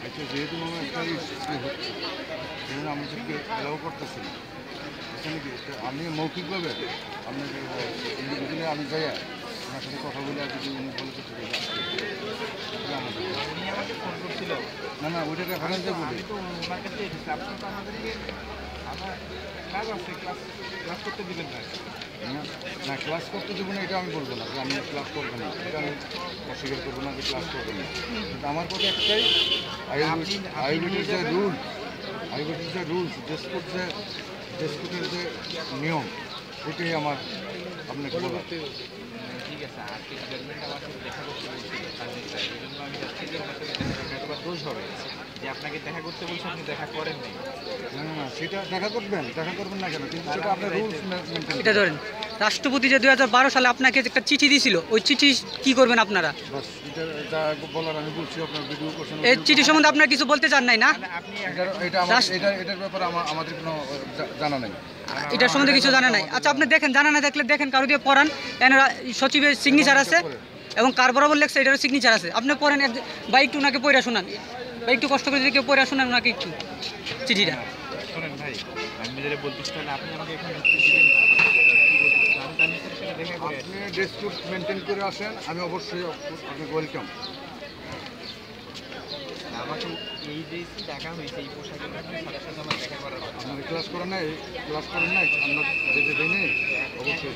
আচ্ছা, যেহেতু আমার একটা হচ্ছে যেমন আমাদেরকে এলাও করতেছি না, এখানে কি আপনি মৌখিকভাবে আপনাকে ইন্ডিভিজুয়ালি আমি যাই ওনার সাথে কথা বলে যদি উনি বলে কিছু উনি আমাকে ফোন করছিল। না না, ওইটা রেফারেন্সে বলি। আমি তো ওনার কাছে এসেছি, আপনার তো আমাদেরকে আমার ক্লাস আছে, ক্লাস করতে দিবেন না। না, ক্লাস করতে দেবো না এটা আমি বলবো না যে আমি ক্লাস করবো না, এটা আমি অস্বীকার করবো না যে ক্লাস করবো না। কিন্তু আমার কথা একটাই, আইবিটির যে রুলস, আইবিটির যে রুলস, ডেস্কুটের যে নিয়ম, এটাই আমার আপনাকে বলা। ঠিক আছে, আজকে ডিপার্টমেন্ট আমার সাথে দেখা করতে বলছিল, এই জন্য আমি যাচ্ছি যে ওনার সাথে দেখা করতে। এবার দোষ হবে যে আপনাকে দেখা করতে বলছে, আপনি দেখা করেন নাই। না না না, সেটা দেখা করবেন না কেন, কিন্তু সেটা আপনার রুলস মেনটেন। এটা ধরেন, রাষ্ট্রপতি যে 2012 সালে আপনাকে একটা চিঠি দিয়েছিল, ওই চিঠি কি করবেন আপনারা? বাস এটা যা বলার আমি বলছি, আপনার ভিডিও করছেন। এই চিঠি সম্বন্ধে আপনারা কিছু বলতে চান নাই না? আপনি এটার ব্যাপারে আমাদের কোনো জানা নেই। এটার সম্বন্ধে কিছু জানা নাই। আচ্ছা, আপনি দেখেন, জানা না দেখলে দেখেন, কারো দিয়ে পড়ান। এনারা সচিবের সিগনেচার আছে এবং কার বরাবর লেখছে এটারও সিগনেচার আছে। আপনি পড়েন বা একটু ওনাকে পড়া শোনান, বা একটু কষ্ট করে যদি কেউ পড়া শোনান ওনাকে একটু চিঠিটা। শোনেন ভাই, আমি যেটা বলতেছি, তাহলে আপনি আমাকে এখানে ঢুকতে দিবেন। আপনি ডেস্কুট মেনটেন করে আসেন, আমি অবশ্যই আপনাকে ওয়েলকাম। আমাকে এই ড্রেসই দেখা হয়েছে, এই পোশাকের সাথে সাথে আমার দেখা করার কথা। আপনাদের ক্লাস করেন নাই, আমরা যেতে দিই নি অবশ্যই।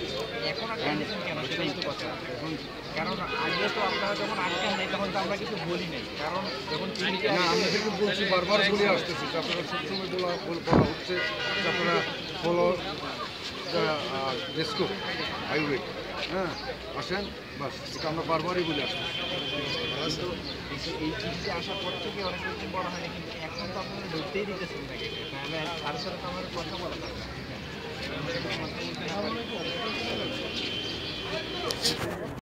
এখন আর কন্ডিশন কেন, সেটাই তো কথা। এখন কারণ আগে তো আপনারা যখন আটকান নাই তখন তো আমরা কিছু বলি নাই, কারণ যখন টিভিতে না, আপনাদেরকে বলছি, বারবার বলে আসতেছি যে আপনারা সবসময় বলা হচ্ছে যে আপনারা ফলো ডেস্কুট হাইওয়ে, হ্যাঁ আসেন, বাস এটা আমরা বারবারই বলে আসতেছি। এই চিঠিতে আসার পর থেকে অনেক কিছু বলা হয়নি, কিন্তু এখন তো আপনারা ঢুকতেই দিতেছেন না। তাহলে তার সাথে তো আমার কথা বলা দরকার।